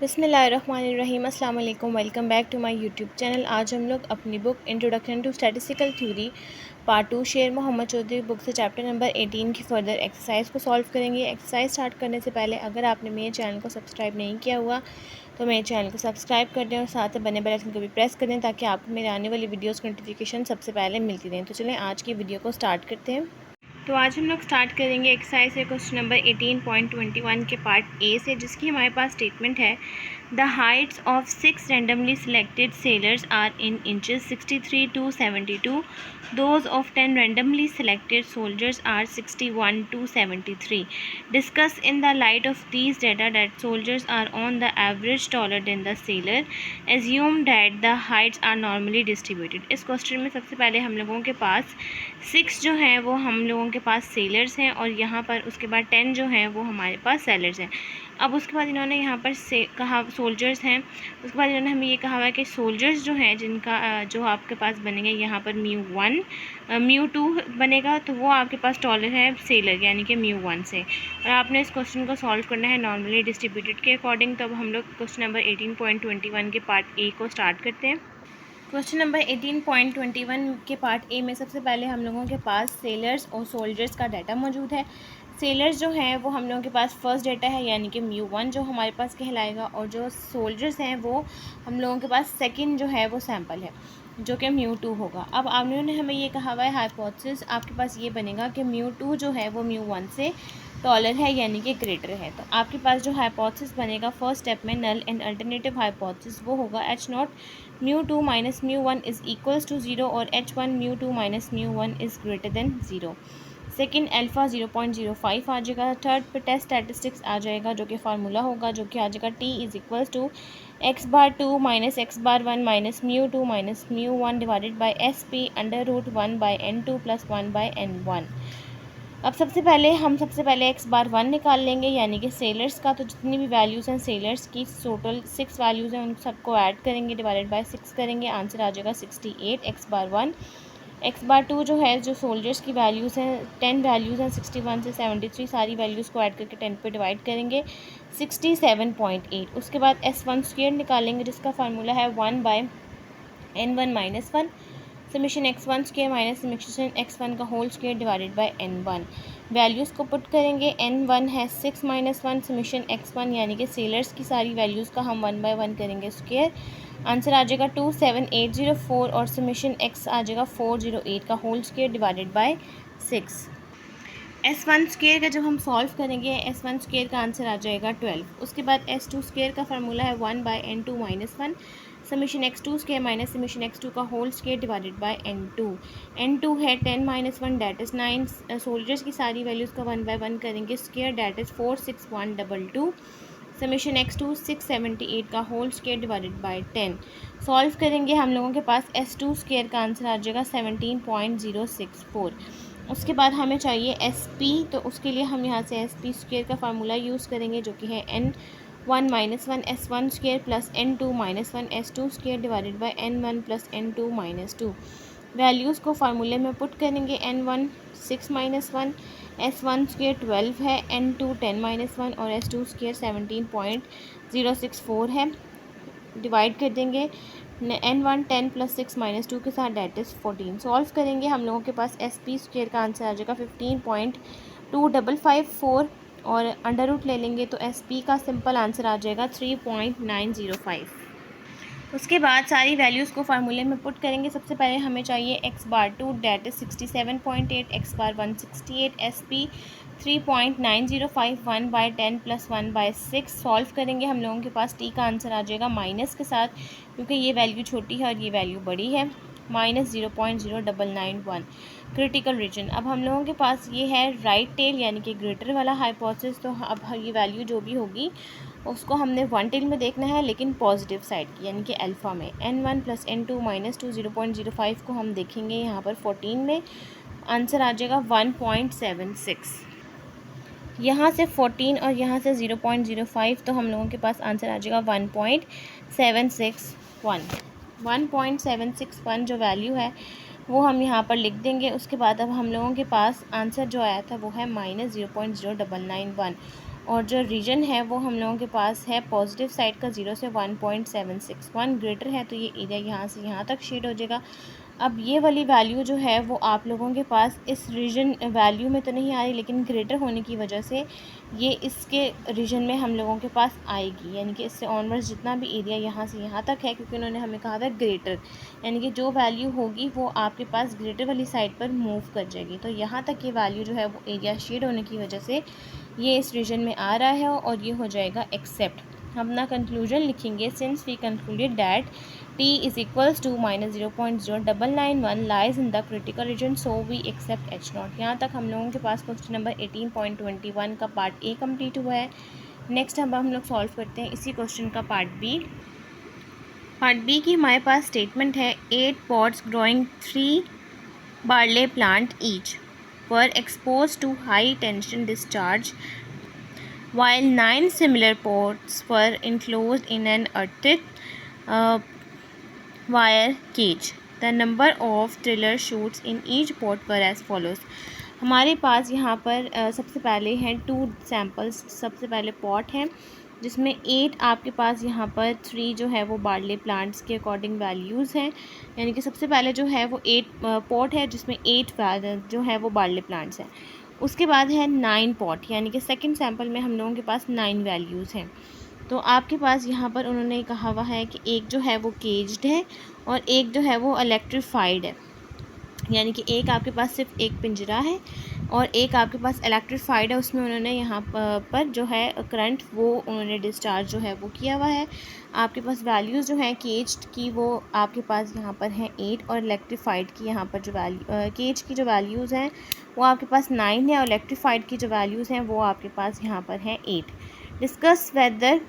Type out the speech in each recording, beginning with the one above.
बिस्मिल्लाहिर्रहमानिर्रहीम अस्सलाम वालेकुम। Welcome back to my YouTube channel. आज हम लोग अपनी book introduction to statistical theory part 2 Sher Mohammad Chaudhary book से चैप्टर नंबर 18 की फ़र्दर एक्सरसाइज को सॉल्व करेंगे। एक्सरसाइज स्टार्ट करने से पहले अगर आपने मेरे चैनल को सब्सक्राइब नहीं किया हुआ तो मेरे चैनल को सब्सक्राइब कर दें और साथ में बने बेल आइकन को भी प्रेस कर दें ताकि आपको मेरे आने वाली वीडियोज़ की नोटिफिकेशन सबसे पहले मिलती रहें। तो चलें आज की वीडियो को स्टार्ट करते हैं। तो आज हम लोग स्टार्ट करेंगे एक्सरसाइज से क्वेश्चन नंबर 18.21 के पार्ट ए से, जिसकी हमारे पास स्टेटमेंट है the Heights of 6 randomly selected sailors are in inches 63 to 72. Those of 10 randomly selected soldiers are 61 to 73. Discuss in the light of these data that soldiers are on the average taller than the sailor. Assume that the heights are normally distributed. इस question में सबसे पहले हम लोगों के पास 6 जो हैं वो हम लोगों के पास सेलर्स हैं और यहाँ पर उसके बाद 10 जो हैं वो हमारे पास सेलर्स हैं। अब उसके बाद इन्होंने यहाँ पर से कहा सोल्जर्स हैं, उसके बाद इन्होंने हमें ये कहा हुआ है कि सोल्जर्स जो हैं जिनका जो आपके पास बनेंगे यहाँ पर μ1 μ2 बनेगा तो वो आपके पास टॉलर है सेलर यानी कि μ1 से। और आपने इस क्वेश्चन को सॉल्व करना है नॉर्मली डिस्ट्रीब्यूटेड के अकॉर्डिंग। तो अब हम लोग क्वेश्चन नंबर 18.21 के पार्ट ए को स्टार्ट करते हैं। क्वेश्चन नंबर 18.21 के पार्ट ए में सबसे पहले हम लोगों के पास सेलर्स और सोल्जर्स का डाटा मौजूद है। सेलर्स जो हैं वो हम लोगों के पास फर्स्ट डाटा है यानी कि μ1 जो हमारे पास कहलाएगा, और जो सोल्जर्स हैं वो हम लोगों के पास सेकंड जो है वो सैंपल है जो कि μ2 होगा। अब आपने हमें ये कहा हुआ है हाइपोथेसिस आपके पास ये बनेगा कि μ2 जो है वो μ1 से टॉलर है यानी कि ग्रेटर है। तो आपके पास जो हाइपोथेसिस बनेगा फर्स्ट स्टेप में नल एंड अल्टरनेटिव हाइपोथेसिस वो होगा h0 μ2 minus μ1 is equals to 0 और h1 μ2 minus μ1 is greater than 0। Second alpha 0.05 आ जाएगा। थर्ड पे टेस्ट स्टैटिस्टिक्स आ जाएगा जो कि फार्मूला होगा जो कि आ जाएगा t is equals to x⁻2 minus x⁻1 minus μ2 minus μ1 divided by SP √1 by n2 plus 1 by n1। अब सबसे पहले x⁻1 निकाल लेंगे यानी कि सेलर्स का, तो जितनी भी वैल्यूज़ हैं सेलर्स की टोटल 6 वैल्यूज़ हैं उन सबको ऐड करेंगे डिवाइडेड बाय 6 करेंगे, आंसर आ जाएगा 68 x⁻1। x⁻2 जो है जो सोल्जर्स की वैल्यूज़ हैं 10 वैल्यूज़ हैं 61 से 73, सारी वैल्यूज़ को ऐड करके 10 पे डिवाइड करेंगे 67.8। उसके बाद s1² निकालेंगे जिसका फार्मूला है 1 by n1 minus 1 summation x1² minus summation x1 का whole square divided by n1। Values को पुट करेंगे, n1 है 6 माइनस 1 समीशन x1 यानी कि सेलर्स की सारी वैल्यूज़ का हम 1 बाय 1 करेंगे स्क्वायर, आंसर आ जाएगा 27804 और समीशन x आ जाएगा 408 का whole square divided bye 6। s1² का जब हम सॉल्व करेंगे s1² का आंसर आ जाएगा 12। उसके बाद s2² का फार्मूला है 1 by n2 minus 1 summation x2² minus summation x2 का whole square divided by n2 है 10 माइनस 1 डैट इज़ 9। सोल्जर्स की सारी वैल्यूज़ का 1 बाय 1 करेंगे square that is 46122 summation x2 678 का whole square divided by 10। Solve करेंगे हम लोगों के पास s2² का आंसर आ जाएगा 17.064। उसके बाद हमें चाहिए SP, तो उसके लिए हम यहाँ से SP² का फार्मूला यूज़ करेंगे जो कि है n1 minus 1 s1² plus n2 minus 1 s2² divided by n1 plus n2 minus 2। Values को फार्मूले में पुट करेंगे, n1 6 माइनस 1 s1² 12 है, n2 10 माइनस 1 और s2² 17.064 है, डिवाइड कर देंगे n1 10 प्लस 6 माइनस 2 के साथ डैट इज़ 14। सॉल्व करेंगे हम लोगों के पास SP² का आंसर आ जाएगा 15.2554 और अंडर रूट ले लेंगे तो SP का सिंपल आंसर आ जाएगा 3.905। उसके बाद सारी वैल्यूज़ को फार्मूले में पुट करेंगे। सबसे पहले हमें चाहिए x⁻2 that is 67.8 x⁻1 68 SP 3.905 1 by 10 plus 1 by 6। Solve करेंगे हम लोगों के पास t का आंसर आ जाएगा माइनस के साथ क्योंकि ये वैल्यू छोटी है और ये वैल्यू बड़ी है, माइनस 0.0991 क्रिटिकल रीजन। अब हम लोगों के पास ये है राइट टेल यानी कि ग्रेटर वाला हाइपोथेसिस। तो अब ये वैल्यू जो भी होगी उसको हमने 1 टेल में देखना है लेकिन पॉजिटिव साइड की यानी कि अल्फ़ा में। n1 प्लस n2 माइनस 2 0.05 को हम देखेंगे यहाँ पर 14 में, आंसर आ जाएगा 1.76। यहाँ से 14 और यहाँ से 0.05 तो हम लोगों के पास आंसर आ जाएगा 1.761 जो वैल्यू है वो हम यहाँ पर लिख देंगे। उसके बाद अब हम लोगों के पास आंसर जो आया था वो है -0.0991 और जो रीजन है वो हम लोगों के पास है पॉजिटिव साइड का 0 से 1.761 ग्रेटर है, तो ये एरिया यहाँ से यहाँ तक शेड हो जाएगा। अब ये वाली वैल्यू जो है वो आप लोगों के पास इस रीजन वैल्यू में तो नहीं आ रही, लेकिन ग्रेटर होने की वजह से ये इसके रीजन में हम लोगों के पास आएगी, यानी कि इससे ऑनवर्ड्स जितना भी एरिया यहाँ से यहाँ तक है, क्योंकि उन्होंने हमें कहा था ग्रेटर, यानी कि जो वैल्यू होगी वो आपके पास ग्रेटर वाली साइड पर मूव कर जाएगी। तो यहाँ तक ये वैल्यू जो है वो एरिया शेड होने की वजह से ये इस रीजन में आ रहा है और ये हो जाएगा एक्सेप्ट। हम अपना कंक्लूजन लिखेंगे, since we concluded that t is equals to minus 0.0991 lies in the critical region, so we accept h naught। यहाँ तक हम लोगों के पास क्वेश्चन नंबर 18.21 का पार्ट ए कंप्लीट हुआ है। नेक्स्ट हम लोग सॉल्व करते हैं इसी क्वेश्चन का पार्ट बी। पार्ट बी की हमारे पास स्टेटमेंट है 8 pots growing 3 barley plant each were exposed to high tension discharge while 9 similar pots were enclosed in an earthed wire cage. The number of trailer shoots in each pot were as follows। हमारे पास यहाँ पर सबसे पहले हैं 2 samples. सबसे पहले pot है जिसमें 8 आपके पास यहाँ पर 3 जो है वो बार्ले प्लांट्स के अकॉर्डिंग वैल्यूज़ हैं, यानी कि सबसे पहले जो है वो 8 पॉट है जिसमें 8 जो है वो बार्ले प्लांट्स हैं। उसके बाद है 9 पॉट, यानी कि सेकंड सैम्पल में हम लोगों के पास 9 वैल्यूज़ हैं। तो आपके पास यहाँ पर उन्होंने कहा हुआ है कि एक जो है वो केज्ड है और एक जो है वो इलेक्ट्रीफाइड है, यानी कि एक आपके पास सिर्फ एक पिंजरा है और एक आपके पास इलेक्ट्रीफाइड है, उसमें उन्होंने यहाँ पर जो है करंट वो उन्होंने डिस्चार्ज जो है वो किया हुआ है। आपके पास वैल्यूज़ जो हैं केज्ड की वो आपके पास यहाँ पर हैं 8 और इलेक्ट्रीफाइड की यहाँ पर जो केज की जो वैल्यूज़ हैं वो आपके पास 9 है और इलेक्ट्रीफाइड की जो वैल्यूज़ हैं वो आपके पास यहाँ पर हैं 8। Discuss whether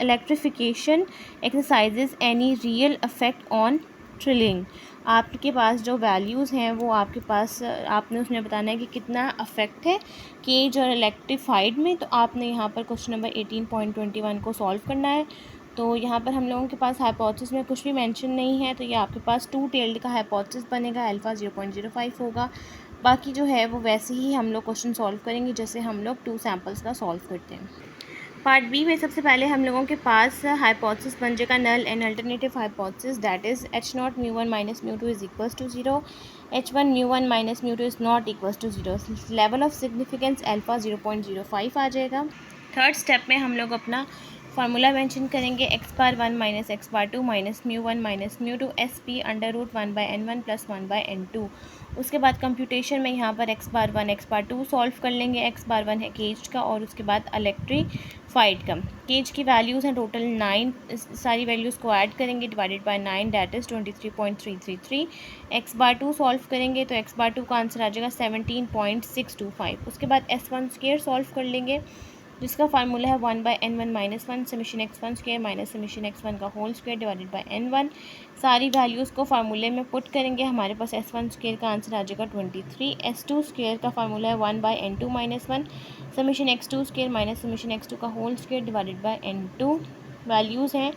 electrification exercises any real effect on trilling. आपके पास जो वैल्यूज़ हैं वो आपके पास आपने उसमें बताना है कि कितना अफेक्ट है केज और इलेक्ट्रीफाइड में। तो आपने यहाँ पर क्वेश्चन नंबर 18.21 को सॉल्व करना है। तो यहाँ पर हम लोगों के पास हाइपोथेसिस में कुछ भी मेंशन नहीं है, तो ये आपके पास 2 टेल्ड का हाइपोथेसिस बनेगा, अल्फ़ा 0.05 होगा। बाकी जो है वो वैसे ही हम लोग क्वेश्चन सॉल्व करेंगे जैसे हम लोग 2 सैम्पल्स का सॉल्व करते हैं। पार्ट बी में सबसे पहले हम लोगों के पास हाइपोथेसिस बन जाएगा null and alternative hypothesis, that is h naught μ1 minus μ2 is equals to 0, h1 μ1 minus μ2 is not equals to 0। Level of significance alpha 0.05 आ जाएगा। थर्ड स्टेप में हम लोग अपना फार्मूला मेंशन करेंगे, x bar 1 minus x bar 2 minus μ1 minus μ2 SP √1/n1 + 1/n2। उसके बाद computation में यहाँ पर x बार 1 x बार 2 सॉल्व कर लेंगे। x बार 1 है केज का और उसके बाद इलेक्ट्रीफाइड का। केज की वैल्यूज़ हैं टोटल 9, सारी वैल्यूज़ को ऐड करेंगे divided by 9 that is 23.333। x bar 2 solve करेंगे तो x बार 2 का आंसर आ जाएगा 17.625। उसके बाद s1 स्क्वायर सॉल्व कर लेंगे जिसका फार्मूला है 1/n1 minus 1 summation x1 square minus summation x1 का whole square divided by n1। सारी वैल्यूज़ को फार्मूले में पुट करेंगे, हमारे पास s1 स्क्वायर का आंसर आ जाएगा 23। s2 स्क्वायर का फार्मूला है 1/n2 minus 1 summation x2 square minus summation x2 का whole square divided by n2। Values हैं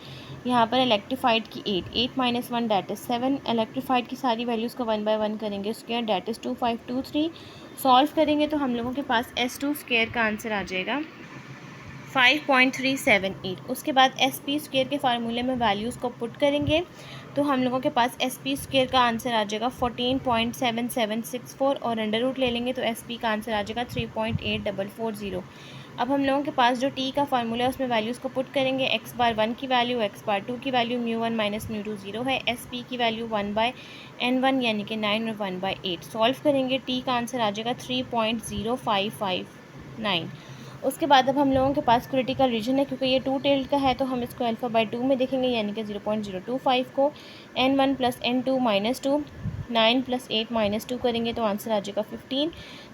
यहाँ पर इलेक्ट्रीफाइड की 8 माइनस 1 डैट इज़ 7। इलेक्ट्रीफाइड की सारी वैल्यूज़ को 1/1 करेंगे स्क्वायर डैट इज़ 2523। सॉल्व करेंगे तो हम लोगों के पास s2 स्क्वायर का आंसर आ जाएगा 5.378। उसके बाद SP स्क्वायर के फार्मूले में वैल्यूज़ को पुट करेंगे तो हम लोगों के पास SP स्क्वायर का आंसर आ जाएगा 14.7764 और अंडर रूट ले लेंगे तो SP का आंसर आ जाएगा 3.8440। अब हम लोगों के पास जो T का फार्मूला है उसमें वैल्यूज़ को पुट करेंगे, x बार 1 की वैल्यू x बार 2 की वैल्यू μ1 माइनस μ2 0 है, SP की वैल्यू 1/n1 यानी कि 9 और 1/8। सॉल्व करेंगे T का आंसर आ जाएगा 3.0559। उसके बाद अब हम लोगों के पास क्रिटिकल रीजन है, क्योंकि ये 2 टेल्ड का है तो हम इसको अल्फ़ा बाय 2 में देखेंगे, यानी कि 0.025 को n1 + n2 माइनस 2 9 + 8 माइनस 2 करेंगे तो आंसर आ जाएगा 15।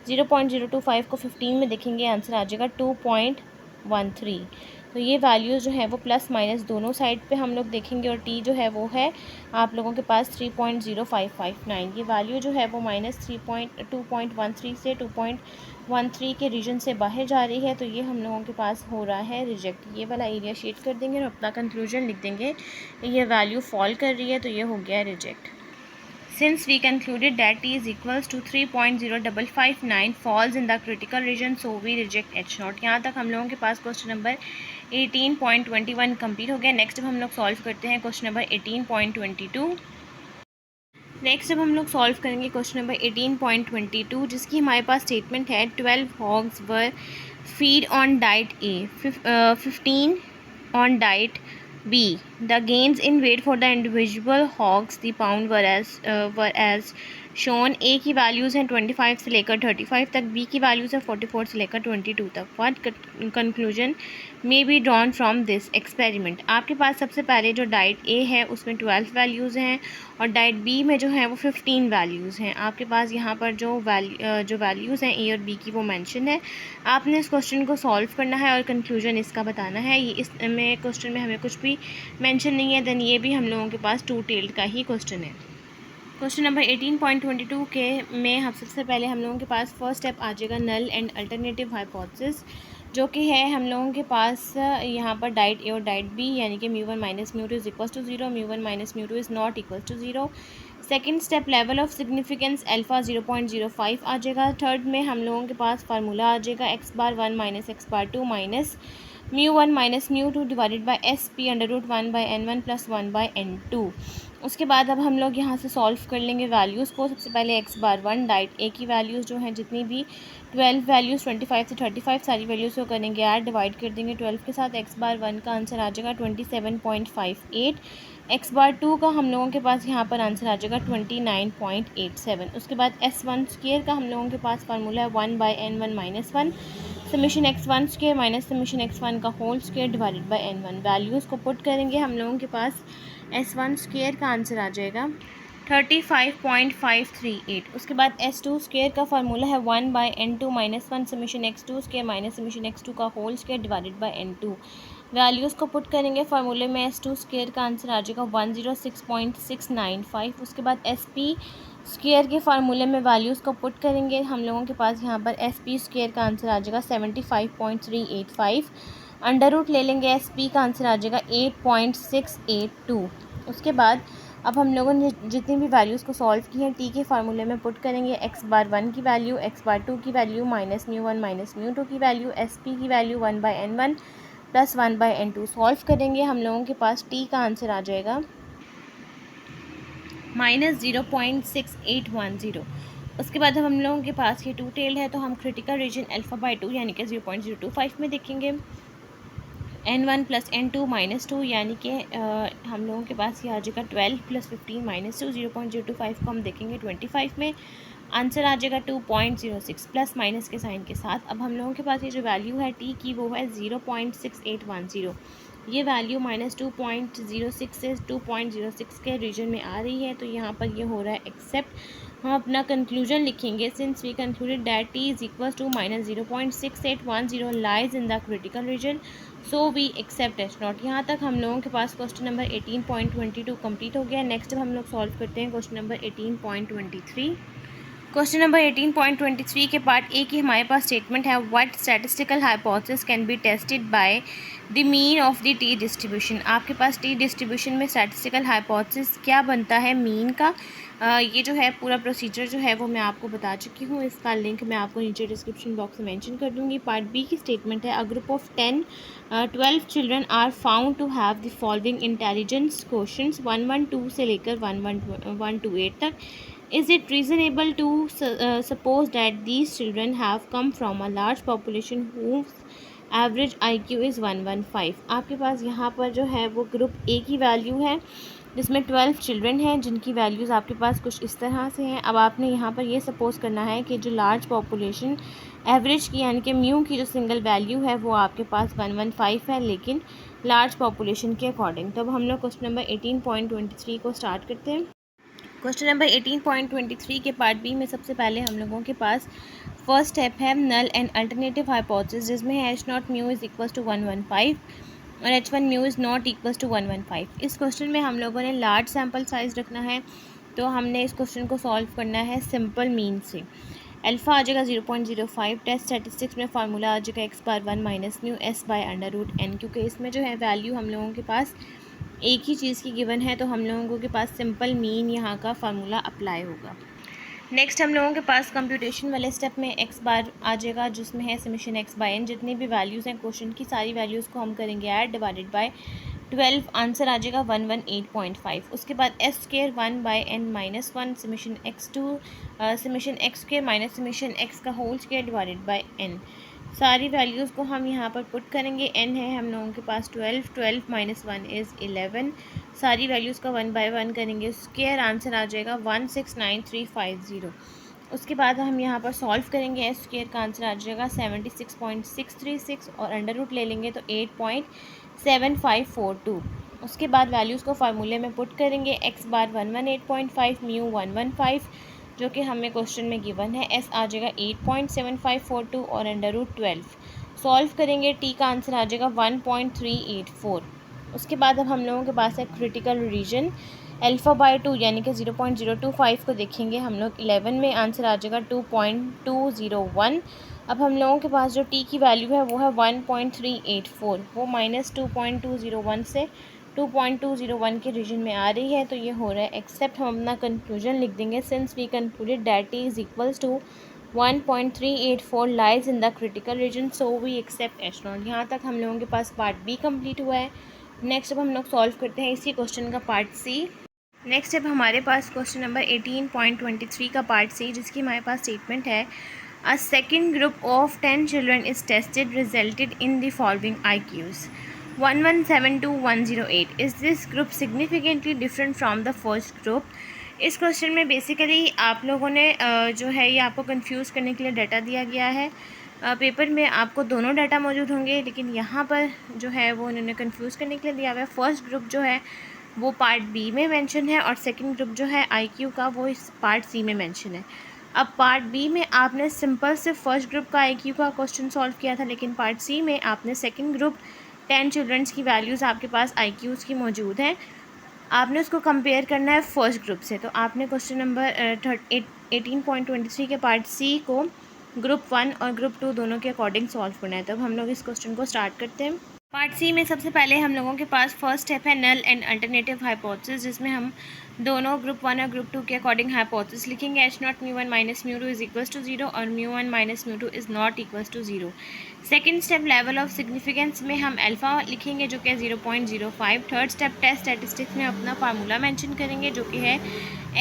0.025 को 15 में देखेंगे आंसर आ जाएगा 2.13। तो ये वैल्यूज़ जो है वो प्लस माइनस दोनों साइड पे हम लोग देखेंगे और टी जो है वो है आप लोगों के पास 3.0559। ये वैल्यू जो है वो -2.13 से 2.13 के रीजन से बाहर जा रही है, तो ये हम लोगों के पास हो रहा है रिजेक्ट। ये वाला एरिया शेड कर देंगे और अपना कंक्लूजन लिख देंगे, ये वैल्यू फॉल कर रही है तो ये हो गया reject. Since we concluded that t is equals to 3.0559 falls in the critical region, so we reject h naught। यहाँ तक हम लोगों के पास क्वेश्चन नंबर 18.21 कंप्लीट हो गया। नेक्स्ट अब हम लोग सॉल्व करते हैं क्वेश्चन नंबर 18.22। नेक्स्ट अब हम लोग सॉल्व करेंगे क्वेश्चन नंबर 18.22, जिसकी हमारे पास स्टेटमेंट है 12 hogs were feed on diet A, 15 on diet B. The gains in weight for the individual hogs the pound were as shown। A की वैल्यूज़ हैं 25 से लेकर 35 तक, B की वैल्यूज़ है 44 से लेकर 22 तक। What conclusion may be drawn from this experiment. आपके पास सबसे पहले जो डाइट ए है उसमें 12 वैल्यूज़ हैं और डाइट बी में जो है वो 15 वैल्यूज़ हैं। आपके पास यहाँ पर जो वैल्यूज़ हैं ए और बी की वो मेंशन है। आपने इस क्वेश्चन को सॉल्व करना है और कंक्लूजन इसका बताना है। ये इसमें क्वेश्चन में हमें कुछ भी मेंशन नहीं है, देन ये भी हम लोगों के पास टू टेल्ड का ही क्वेश्चन है। क्वेश्चन नंबर 18.22 के में हम सबसे पहले हम लोगों के पास फर्स्ट स्टेप आ जाएगा नल एंड अल्टरनेटिव हाइपोथेसिस, जो कि है हम लोगों के पास यहाँ पर डाइट ए और डाइट बी, यानी कि μ1 minus μ2 is equal to 0, μ1 minus μ2 is not equal to 0। Second step level of significance alpha 0.05 आ जाएगा। थर्ड में हम लोगों के पास फार्मूला आ जाएगा x⁴ 1 minus x⁴ 2 minus μ1 minus μ2 divided by SP√1/n1 plus 1/n2। उसके बाद अब हम लोग यहाँ से सॉल्व कर लेंगे वैल्यूज़ को। सबसे पहले x⁴ डाइट ए की वैल्यूज़ जो हैं जितनी भी 12 वैल्यूज़ 25 से 35 सारी वैल्यूज़ को करेंगे ऐड, डिवाइड कर देंगे 12 के साथ। x⁴ का आंसर आ जाएगा 27.58। x⁴ का हम लोगों के पास यहाँ पर आंसर आ जाएगा 29.87। उसके बाद s1² का हम लोगों के पास फार्मूला है 1/n1 minus 1 summation x1² minus summation x1 का whole square divided by n1। Values को पुट करेंगे हम लोगों के पास s1² का आंसर आ जाएगा 35.538। उसके बाद s2² का फार्मूला है 1/n2 minus 1 summation x2² minus summation x2 का whole square divided by n2। Values को पुट करेंगे फार्मूले में s2² का आंसर आ जाएगा 106.695। उसके बाद sp² के फार्मूले में वैल्यूज़ को पुट करेंगे हम लोगों के पास यहाँ पर sp² का आंसर आ जाएगा 75.385। अंडर रूट ले लेंगे sp का आंसर आ जाएगा 8.682। उसके बाद अब हम लोगों ने जितनी भी वैल्यूज़ को सॉल्व की हैं टी के फार्मूले में पुट करेंगे x⁴ की वैल्यू, x⁴ की वैल्यू, माइनस μ1 माइनस μ2 की वैल्यू, sp की value 1/n1 plus 1/n2। Solve करेंगे हम लोगों के पास टी का आंसर आ जाएगा -0.6810। उसके बाद हम लोगों के पास ये टू टेल्ड है तो हम क्रिटिकल रीजन α/2 यानी कि 0.025 में देखेंगे। n1 प्लस n2 माइनस 2 यानी कि हम लोगों के पास ये आ जाएगा 12 प्लस 15 माइनस 2। 0.025 को हम देखेंगे 25 में, आंसर आ जाएगा 2.06 प्लस माइनस के साइन के साथ। अब हम लोगों के पास ये जो वैल्यू है टी की वो है 0.6810। ये वैल्यू -2.06 से 2.06 के रीजन में आ रही है, तो यहाँ पर ये हो रहा है एक्सेप्ट। हम अपना कंक्लूजन लिखेंगे since we concluded that T is equal to -0.6810 lies in the critical region, so we accept H naught. यहाँ तक हम लोगों के पास क्वेश्चन नंबर 18.22 कंप्लीट हो गया। नेक्स्ट अब हम लोग सॉल्व करते हैं क्वेश्चन नंबर 18.23। क्वेश्चन नंबर 18.23 के पार्ट ए की हमारे पास स्टेटमेंट है what statistical hypothesis can be tested by the mean of the T distribution. आपके पास टी डिस्ट्रीब्यूशन में स्टैटिस्टिकल हाइपोथेसिस क्या बनता है मीन का। ये जो है पूरा प्रोसीजर जो है वो मैं आपको बता चुकी हूँ, इसका लिंक मैं आपको नीचे डिस्क्रिप्शन बॉक्स में मेंशन कर दूँगी। पार्ट बी की स्टेटमेंट है a group of 12 children are found to have the following intelligence questions 112 से लेकर 118 तक। Is it reasonable to suppose that these children have come from a large population whose average IQ is 115। आपके पास यहाँ पर जो है वो ग्रुप ए की वैल्यू है जिसमें 12 चिल्ड्रन हैं जिनकी वैल्यूज़ आपके पास कुछ इस तरह से हैं। अब आपने यहाँ पर ये सपोज़ करना है कि जो लार्ज पॉपुलेशन एवरेज की यानी कि म्यू की जो सिंगल वैल्यू है वो आपके पास 115 है, लेकिन लार्ज पॉपुलेशन के अकॉर्डिंग। तो अब हम लोग क्वेश्चन नंबर 18.23 को स्टार्ट करते हैं। क्वेश्चन नंबर 18.23 के पार्ट बी में सबसे पहले हम लोगों के पास फर्स्ट स्टेप है नल एंड अल्टरनेटिव हाइपोथेसिस, जिसमें है h0 mu is equal to 115 और h1 mu is not equal to 115। इस क्वेश्चन में हम लोगों ने लार्ज सैम्पल साइज़ रखना है, तो हमने इस क्वेश्चन को सॉल्व करना है सिंपल मीन से। अल्फ़ा आ जाएगा 0.05, टेस्ट स्टैटिस्टिक्स में फार्मूला आ जाएगा x⁴ 1 minus mu s by under root n, क्योंकि इसमें जो है वैल्यू हम लोगों के पास एक ही चीज़ की गिवन है तो हम लोगों के पास सिंपल मीन यहाँ का फार्मूला अप्लाई होगा। नेक्स्ट हम लोगों के पास कंप्यूटेशन वाले स्टेप में एक्स बार आ जाएगा, जिसमें है समेशन एक्स बाय एन। जितनी भी वैल्यूज़ हैं क्वेश्चन की सारी वैल्यूज़ को हम करेंगे ऐड, डिवाइडेड बाय 12, आंसर आ जाएगा 118.5। उसके बाद S square 1/n-1 summation x2 summation x square minus summation x का whole square divided by n। सारी वैल्यूज़ को हम यहाँ पर पुट करेंगे। n है हम लोगों के पास 12, 12 माइनस 1 इज़ 11। सारी वैल्यूज़ का 1 बाय 1 करेंगे, स्क्वायर आंसर आ जाएगा 169350। उसके बाद हम यहाँ पर सॉल्व करेंगे, एस स्क्वायर का आंसर आ जाएगा 76.636 और अंडर रूट ले लेंगे तो 8.7542। उसके बाद वैल्यूज़ को फार्मूले में पुट करेंगे, एक्स बार 118.5, म्यू 115 जो कि हमें क्वेश्चन में गिवन है, एस आ जाएगा 8.7542 और अंडर रूट 12। सॉल्व करेंगे, टी का आंसर आ जाएगा 1.384। उसके बाद अब हम लोगों के पास है क्रिटिकल रीजन, अल्फ़ा बाय 2 यानी कि 0.025 को देखेंगे हम लोग 11 में, आंसर आ जाएगा 2.201। अब हम लोगों के पास जो टी की वैल्यू है वो है 1.384, वो माइनस 2.201 से 2.201 के रीजन में आ रही है, तो ये हो रहा है एक्सेप्ट। हम अपना कंक्लूजन लिख देंगे, since we concluded that T is equals to 1.384 lies in the critical region, so we accept H naught. यहाँ तक हम लोगों के पास पार्ट बी कंप्लीट हुआ है। नेक्स्ट अब हम लोग सॉल्व करते हैं इसी क्वेश्चन का पार्ट सी। नेक्स्ट अब हमारे पास क्वेश्चन नंबर 18.23 का पार्ट सी, जिसकी हमारे पास स्टेटमेंट है, a second group of 10 children is tested resulted in the following IQs 1172108। Is this group significantly different from the first group. इस क्वेश्चन में बेसिकली आप लोगों ने जो है ये आपको कंफ्यूज करने के लिए डाटा दिया गया है। पेपर में आपको दोनों डाटा मौजूद होंगे, लेकिन यहाँ पर जो है वो उन्होंने कंफ्यूज करने के लिए दिया हुआ है। फर्स्ट ग्रुप जो है वो पार्ट बी में मेंशन है और सेकंड ग्रुप जो है IQ का वो इस पार्ट सी में मेंशन है। अब पार्ट बी में आपने सिंपल से फर्स्ट ग्रुप का IQ का क्वेश्चन सॉल्व किया था, लेकिन पार्ट सी में आपने सेकंड ग्रुप 10 चिल्ड्रंस की वैल्यूज़ आपके पास IQs की मौजूद हैं, आपने उसको कंपेयर करना है फर्स्ट ग्रुप से। तो आपने क्वेश्चन नंबर 18.23 के पार्ट सी को ग्रुप 1 और ग्रुप 2 दोनों के अकॉर्डिंग सॉल्व करना है। तब हम लोग इस क्वेश्चन को स्टार्ट करते हैं। पार्ट सी में सबसे पहले हम लोगों के पास फर्स्ट स्टेप है नल एंड अल्टरनेटिव हाइपोथेसिस, जिसमें हम दोनों ग्रुप 1 और ग्रुप 2 के अकॉर्डिंग हाइपोथेसिस लिखेंगे। H naught mu 1 minus mu 2 is equals to 0 और mu 1 minus mu 2 is not equals to 0। Second step level of significance में हम अल्फ़ा लिखेंगे जो कि है 0.05। थर्ड स्टेप टेस्ट स्टैटिस्टिक्स में अपना फार्मूला मेंशन करेंगे जो कि है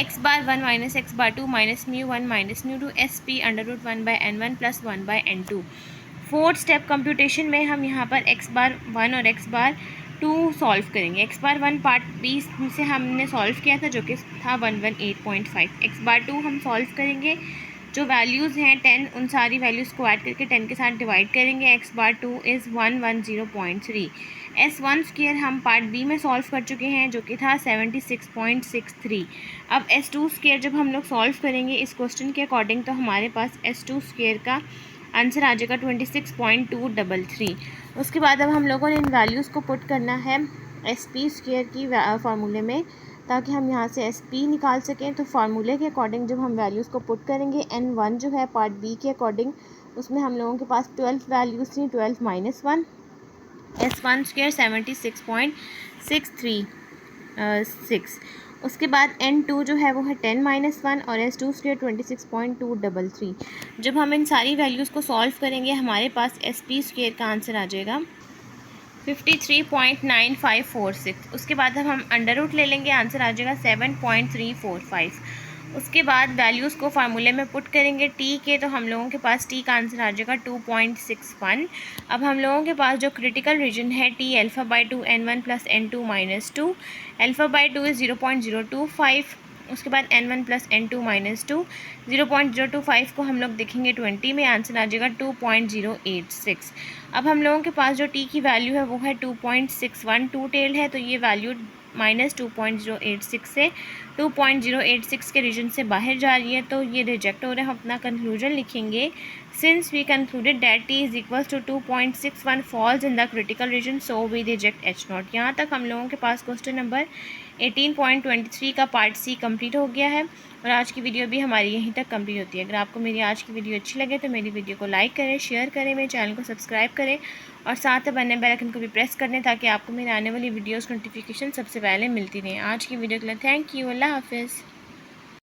X bar 1 minus x bar 2 minus mu 1 minus mu 2 SP under root 1/n1 plus 1/n2। Fourth step computation में हम यहाँ पर एक्स बार 1 और एक्स बार 2 सॉल्व करेंगे। एक्स बार 1 पार्ट बी से हमने सॉल्व किया था जो कि था 118.5। एक्स बार 2 हम सॉल्व करेंगे, जो वैल्यूज़ हैं 10 उन सारी वैल्यूज़ को ऐड करके 10 के साथ डिवाइड करेंगे। X bar 2 is 110.3। S1 square हम पार्ट बी में सॉल्व कर चुके हैं जो कि था 76.63। अब S2 स्क्वायर जब हम लोग सॉल्व करेंगे इस क्वेश्चन के अकॉर्डिंग, तो हमारे पास S2 स्क्वायर का आंसर आ जाएगा 26.233। उसके बाद अब हम लोगों ने इन वैल्यूज़ को पुट करना है SP स्क्वायर की फार्मूले में, ताकि हम यहाँ से SP निकाल सकें। तो फार्मूले के अकॉर्डिंग जब हम वैल्यूज़ को पुट करेंगे, N1 जो है पार्ट बी के अकॉर्डिंग उसमें हम लोगों के पास 12 वैल्यूज़ थी, 12 माइनस 1। S1 square 76.636। उसके बाद N2 जो है वो है 10 माइनस 1 और S2 स्क्वायर 26.233। जब हम इन सारी वैल्यूज़ को सॉल्व करेंगे हमारे पास SP स्क्वायर का आंसर आ जाएगा 53.9546। उसके बाद हम अंडर रूट ले लेंगे, आंसर आ जाएगा 7.345। उसके बाद वैल्यूज़ को फार्मूले में पुट करेंगे टी के, तो हम लोगों के पास टी का आंसर आ जाएगा 2.61। अब हम लोगों के पास जो क्रिटिकल रीजन है T alpha by 2 N1 plus N2 minus 2, alpha by 2 is 0.025। उसके बाद N1 प्लस N2 माइनस 2, 0.025 को हम लोग देखेंगे 20 में, आंसर आ जाएगा 2.086। अब हम लोगों के पास जो टी की वैल्यू है वो है 2.61, टू टेल्ड है, तो ये वैल्यू माइनस 2.086 से 2.086 के रीजन से बाहर जा रही है, तो ये रिजेक्ट हो रहा है। हम अपना कंक्लूजन लिखेंगे, since we concluded that T is equals to 2.61 falls in the critical region, so we reject H naught. यहाँ तक हम लोगों के पास क्वेश्चन नंबर 18.23 का पार्ट सी कंप्लीट हो गया है। और आज की वीडियो भी हमारी यहीं तक कंप्लीट होती है। अगर आपको मेरी आज की वीडियो अच्छी लगे तो मेरी वीडियो को लाइक करें, शेयर करें, मेरे चैनल को सब्सक्राइब करें और साथ में बनने बेल आइकन को भी प्रेस कर दें ताकि आपको मेरे आने वाली वीडियोज़ नोटिफिकेशन सबसे पहले मिलती रहें। आज की वीडियो के लिए थैंक यू। अल्लाह हाफिज़।